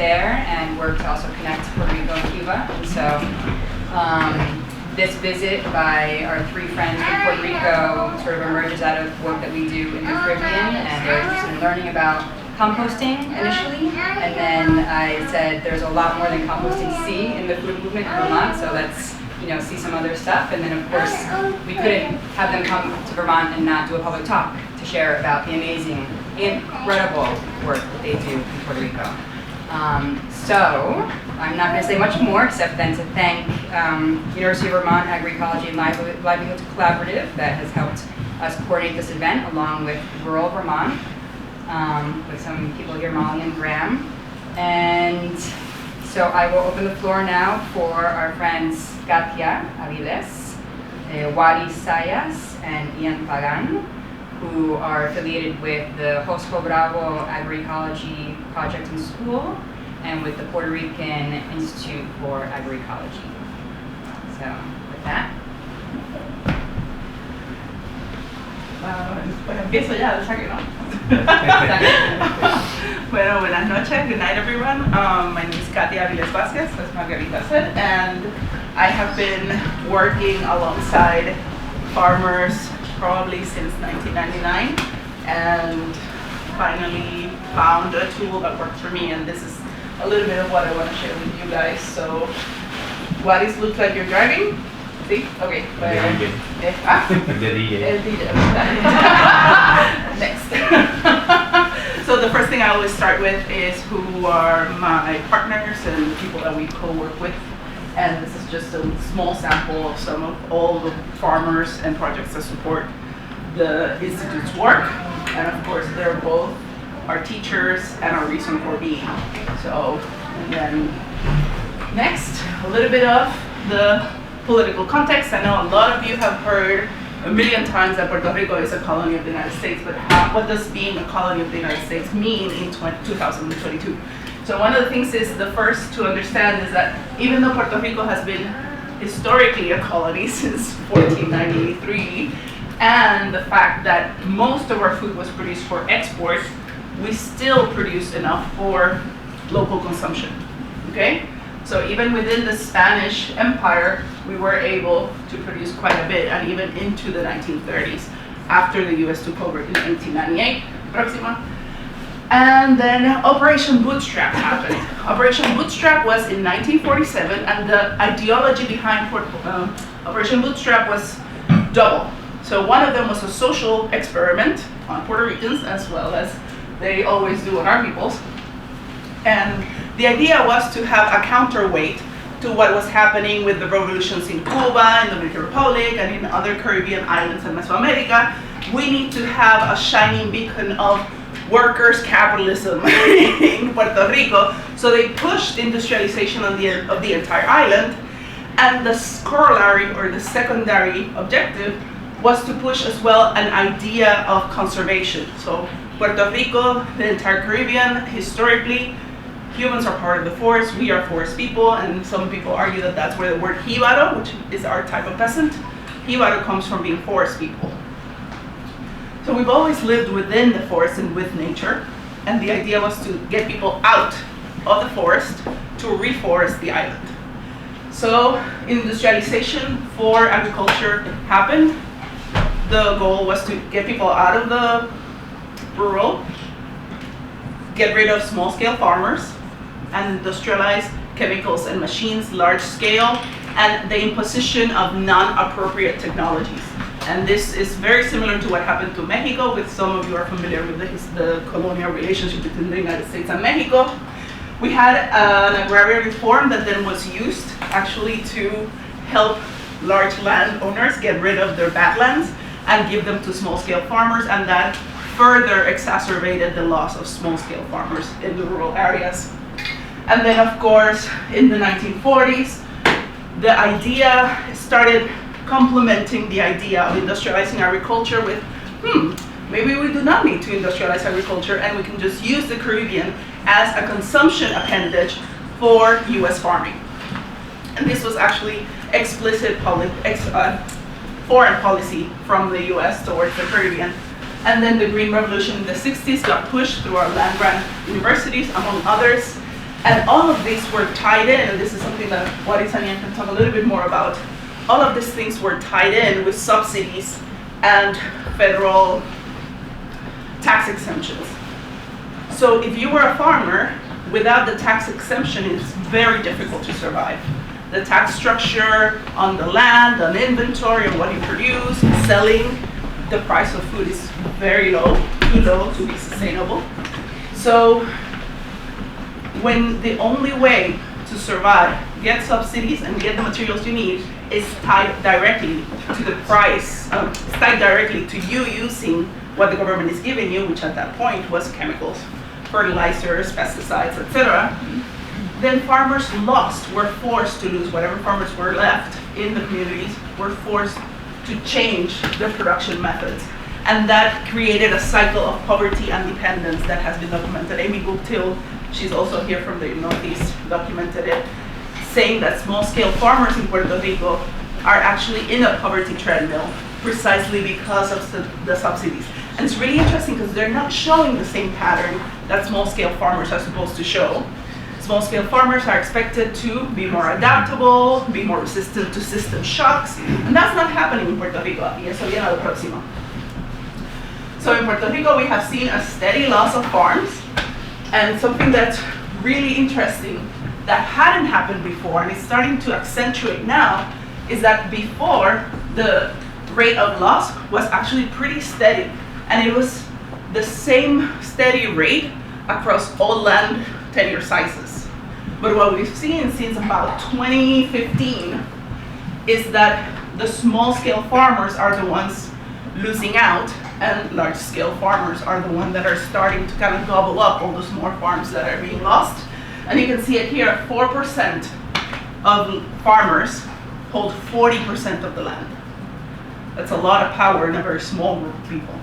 there and work to also connect Puerto Rico and Cuba. And so this visit by our three friends from Puerto Rico sort of emerges out of work that we do in the Caribbean, and they're interested in learning about composting initially, and then I said there's a lot more than composting C in the food movement in Vermont, so let's see some other stuff. And then of course we couldn't have them come to Vermont and not do a public talk to share about the amazing, incredible work that they do in Puerto Rico. So I'm not going to say much more except then to thank University of Vermont Agroecology and Livelihoods Collaborative that has helped us coordinate this event along with rural Vermont, with some people here, Molly and Graham. And so I will open the floor now for our friends Katia Avilés, Warys Zayas, and Pagán, who are affiliated with the Josco Agroecology project in school and with the Puerto Rican Institute for Agroecology. So with that. Pues empiezo ya, lo saqué, ¿no? Bueno, buenas noches. Good night, everyone. My name is Katia Avilés, as Margarita said, and I have been working alongside farmers probably since 1999, and finally found a tool that works for me, and this is a little bit of what I want to share with you guys. So, Warys looks like you're driving. See? Okay. El DJ. Next. So the first thing I always start with is who are my partners and the people that we co-work with. And this is just a small sample of some of all the farmers and projects that support the Institute's work. And of course, they're both our teachers and our reason for being. So, and then next, a little bit of the political context. I know a lot of you have heard a million times that Puerto Rico is a colony of the United States, but what does being a colony of the United States mean in 2022? So one of the things is the first to understand is that even though Puerto Rico has been historically a colony since 1493, and the fact that most of our food was produced for export, we still produce enough for local consumption, okay? So even within the Spanish Empire, we were able to produce quite a bit, and even into the 1930s, after the US took over in 1898. Próxima. And then Operation Bootstrap happened. Operation Bootstrap was in 1947, and the ideology behind Operation Bootstrap was double. So one of them was a social experiment on Puerto Ricans, as well as they always do on our peoples. And the idea was to have a counterweight to what was happening with the revolutions in Cuba, in the Dominican Republic, and in other Caribbean islands in Mesoamerica. We need to have a shining beacon of workers' capitalism in Puerto Rico. So they pushed industrialization of the entire island, and the corollary or the secondary objective was to push as well an idea of conservation. So Puerto Rico, the entire Caribbean, historically, humans are part of the forest. We are forest people, and some people argue that that's where the word jíbaro, which is our type of peasant, jíbaro comes from being forest people. So we've always lived within the forest and with nature, and the idea was to get people out of the forest to reforest the island. So industrialization for agriculture happened. The goal was to get people out of the rural, get rid of small-scale farmers, and industrialize chemicals and machines large scale, and the imposition of non-appropriate technologies. And this is very similar to what happened to Mexico, with some of you are familiar with the colonial relationship between the United States and Mexico. We had an agrarian reform that then was used actually to help large landowners get rid of their badlands and give them to small-scale farmers, and that further exacerbated the loss of small-scale farmers in the rural areas. And then, of course, in the 1940s, the idea started complementing the idea of industrializing agriculture with, maybe we do not need to industrialize agriculture, and we can just use the Caribbean as a consumption appendage for US farming. And this was actually explicit foreign policy from the US towards the Caribbean. And then the Green Revolution in the 60s got pushed through our land-grant universities, among others. And all of these were tied in, and this is something that Warys can talk a little bit more about. All of these things were tied in with subsidies and federal tax exemptions. So if you were a farmer, without the tax exemption, it's very difficult to survive. The tax structure on the land, on inventory, on what you produce, selling, the price of food is very low, too low to be sustainable. So when the only way to survive, get subsidies and get the materials you need, is tied directly to the price, it's tied directly to you using what the government is giving you, which at that point was chemicals, fertilizers, pesticides, etc., then farmers were forced to lose, whatever farmers were left in the communities, were forced to change their production methods. And that created a cycle of poverty and dependence that has been documented. Amy Guptill, she's also here from the Northeast, documented it, saying that small-scale farmers in Puerto Rico are actually in a poverty treadmill precisely because of the subsidies. And it's really interesting because they're not showing the same pattern that small-scale farmers are supposed to show. Small-scale farmers are expected to be more adaptable, be more resistant to system shocks, and that's not happening in Puerto Rico. Y eso viene a lo próximo. So in Puerto Rico, we have seen a steady loss of farms, and something that's really interesting that hadn't happened before, and is starting to accentuate now, is that before, the rate of loss was actually pretty steady, and it was the same steady rate across all land tenure sizes. But what we've seen since about 2015 is that the small-scale farmers are the ones losing out, and large-scale farmers are the ones that are starting to kind of gobble up all the small farms that are being lost. And you can see it here, 4% of farmers hold 40% of the land. That's a lot of power in a very small group of people.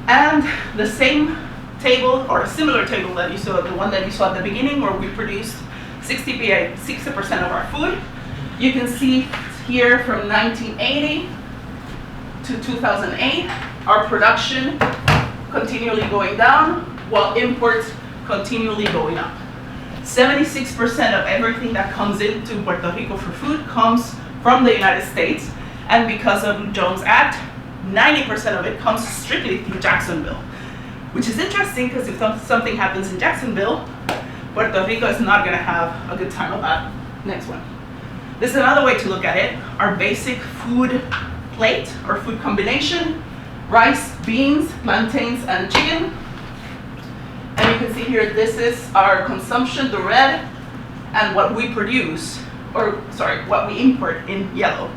And the same table, or a similar table that you saw, the one that you saw at the beginning, where we produced 60% of our food. You can see here from 1980 to 2008, our production continually going down, while imports continually going up. 76% of everything that comes into Puerto Rico for food comes from the United States, and because of Jones Act, 90% of it comes strictly through Jacksonville. Which is interesting, because if something happens in Jacksonville, Puerto Rico is not going to have a good time of that. Next one. This is another way to look at it. Our basic food plate, or food combination: rice, beans, plantains, and chicken. And you can see here, this is our consumption, the red, and what we produce, or sorry, what we import in yellow.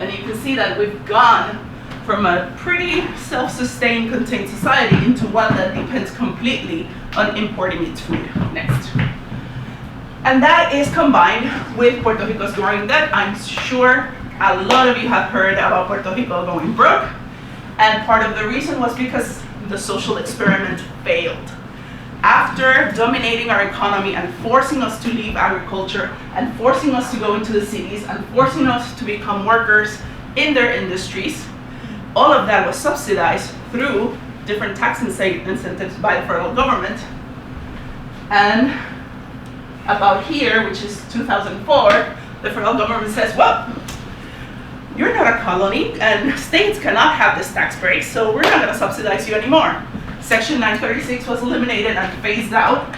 And you can see that we've gone from a pretty self-sustained, contained society into one that depends completely on importing its food. Next. And that is combined with Puerto Rico's growing debt. I'm sure a lot of you have heard about Puerto Rico going broke, and part of the reason was because the social experiment failed. After dominating our economy and forcing us to leave agriculture, and forcing us to go into the cities, and forcing us to become workers in their industries, all of that was subsidized through different tax incentives by the federal government. And about here, which is 2004, the federal government says, well, you're not a colony, and states cannot have this tax break, so we're not going to subsidize you anymore. Section 936 was eliminated and phased out.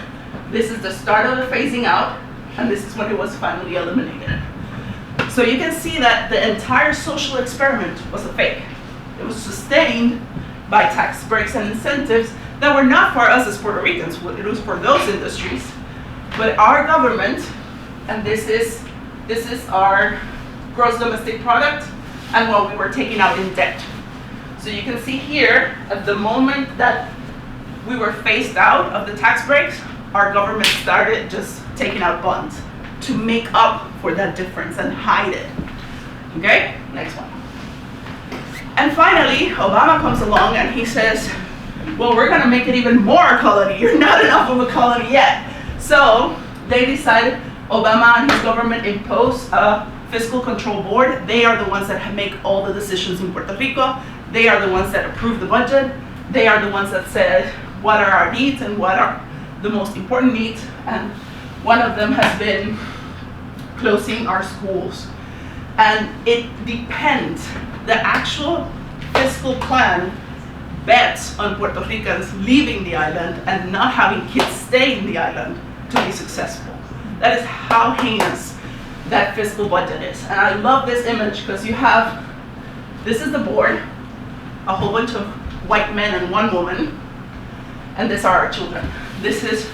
This is the start of the phasing out, and this is when it was finally eliminated. So you can see that the entire social experiment was a fake. It was sustained by tax breaks and incentives that were not for us as Puerto Ricans. It was for those industries. But our government, and this is our gross domestic product and what we were taking out in debt. So you can see here, at the moment that we were phased out of the tax breaks, our government started just taking out bonds to make up for that difference and hide it. Okay, next one. And finally, Obama comes along and he says, well, we're going to make it even more a colony. You're not enough of a colony yet. So they decided, Obama and his government imposed a fiscal control board. They are the ones that make all the decisions in Puerto Rico. They are the ones that approve the budget. They are the ones that said what are our needs and what are the most important needs, and one of them has been closing our schools. And it depends, the actual fiscal plan bets on Puerto Ricans leaving the island and not having kids stay in the island to be successful. That is how heinous that fiscal budget is. And I love this image because you have, this is the board, a whole bunch of white men and one woman, and these are our children. This is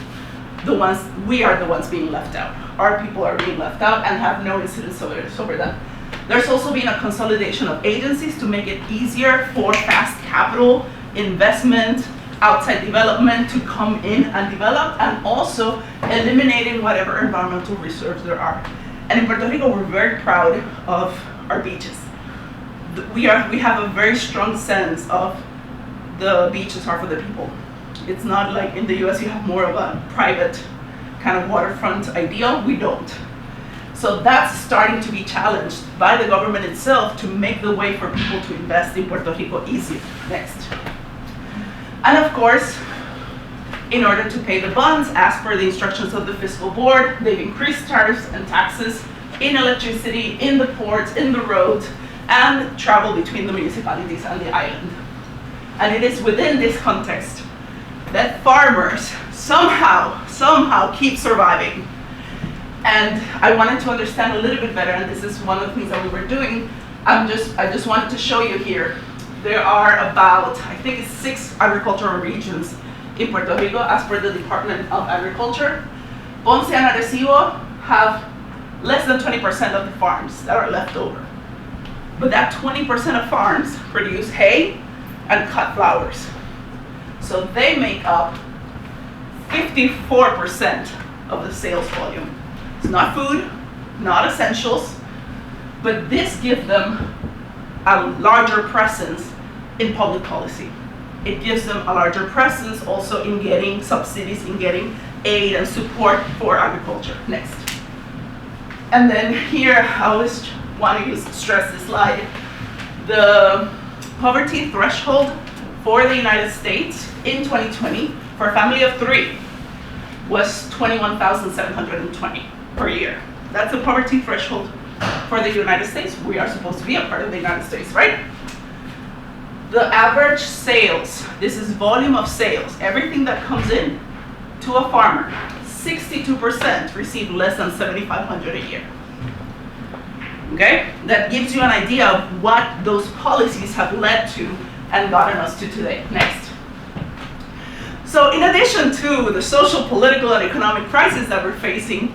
the ones, we are the ones being left out. Our people are being left out and have no incidence over them. There's also been a consolidation of agencies to make it easier for fast capital investment, outside development to come in and develop, and also eliminating whatever environmental reserves there are. And in Puerto Rico, we're very proud of our beaches. We have a very strong sense of the beaches are for the people. It's not like in the US you have more of a private kind of waterfront ideal. We don't. So that's starting to be challenged by the government itself to make the way for people to invest in Puerto Rico easier. Next. And of course, in order to pay the bonds, as per the instructions of the fiscal board, they've increased tariffs and taxes in electricity, in the ports, in the roads, and travel between the municipalities and the island. And it is within this context that farmers somehow keep surviving. And I wanted to understand a little bit better, and this is one of the things that we were doing. I just wanted to show you here. There are about, I think it's 6 agricultural regions in Puerto Rico as per the Department of Agriculture. Ponce and Arecibo have less than 20% of the farms that are left over. But that 20% of farms produce hay and cut flowers. So they make up 54% of the sales volume. It's not food, not essentials, but this gives them a larger presence in public policy. It gives them a larger presence also in getting subsidies, in getting aid and support for agriculture. Next. And then here, I always want to stress this slide. The poverty threshold for the United States in 2020 for a family of 3 was $21,720 per year. That's the poverty threshold for the United States. We are supposed to be a part of the United States, right? The average sales, this is volume of sales, everything that comes in to a farmer, 62% receive less than $7,500 a year. Okay? That gives you an idea of what those policies have led to and gotten us to today. Next. So in addition to the social, political, and economic crisis that we're facing,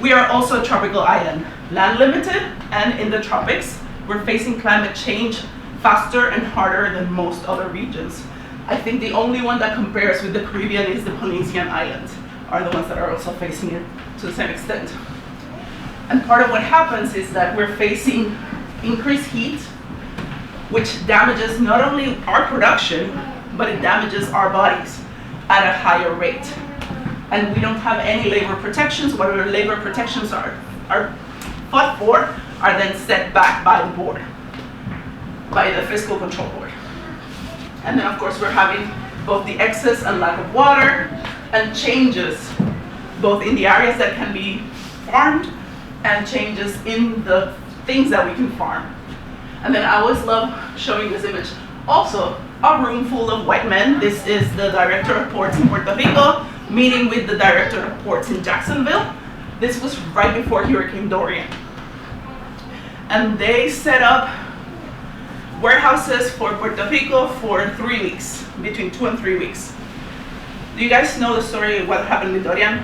we are also a tropical island, land limited, and in the tropics, we're facing climate change faster and harder than most other regions. I think the only one that compares with the Caribbean is the Polynesian Islands, are the ones that are also facing it to the same extent. And part of what happens is that we're facing increased heat, which damages not only our production, but it damages our bodies at a higher rate. And we don't have any labor protections. Whatever labor protections are fought for are then set back by the board, by the Fiscal Control Board. And then of course we're having both the excess and lack of water and changes both in the areas that can be farmed and changes in the things that we can farm. And then I always love showing this image. Also, a room full of white men. This is the Director of Ports in Puerto Rico meeting with the Director of Ports in Jacksonville. This was right before Hurricane Dorian. And they set up warehouses for Puerto Rico for 3 weeks, between 2 and 3 weeks. Do you guys know the story of what happened with Dorian?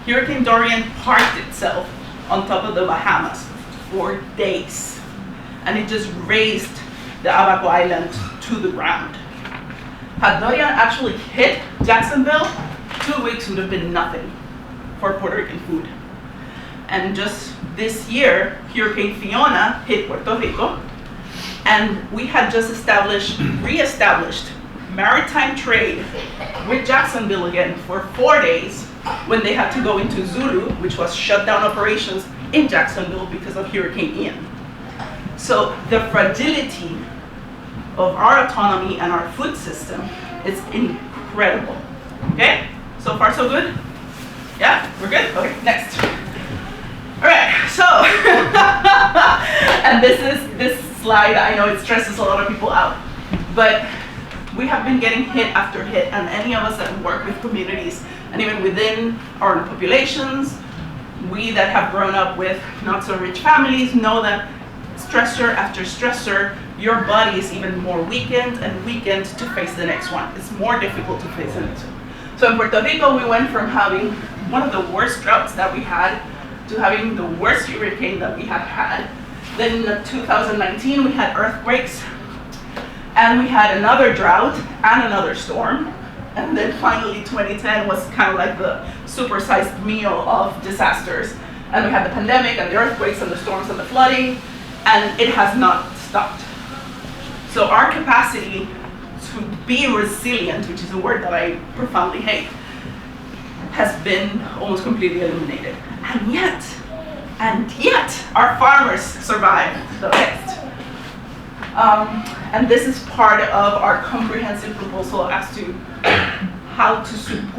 Hurricane Dorian parked itself on top of the Bahamas for days. And it just raised the Abaco Island to the ground. Had Dorian actually hit Jacksonville, 2 weeks would have been nothing for Puerto Rican food. And just this year, Hurricane Fiona hit Puerto Rico, and we had just re-established maritime trade with Jacksonville again for 4 days when they had to go into Zulu, which was shut down operations in Jacksonville because of Hurricane Ian. So the fragility of our autonomy and our food system is incredible, okay? So far, so good? Yeah, we're good? Okay, next. All right, so, and this slide, I know it stresses a lot of people out, but we have been getting hit after hit, and any of us that work with communities, and even within our populations, we that have grown up with not so rich families know that stressor after stressor, your body is even more weakened and weakened to face the next one. It's more difficult to face the next one. So in Puerto Rico, we went from having one of the worst droughts that we had to having the worst hurricane that we have had. Then in 2019, we had earthquakes, and we had another drought and another storm. And then finally 2010 was kind of like the supersized meal of disasters. And we had the pandemic and the earthquakes and the storms and the flooding, and it has not stopped. So our capacity to be resilient, which is a word that I profoundly hate, has been almost completely eliminated. And yet, our farmers survive the best. And this is part of our comprehensive proposal as to how to support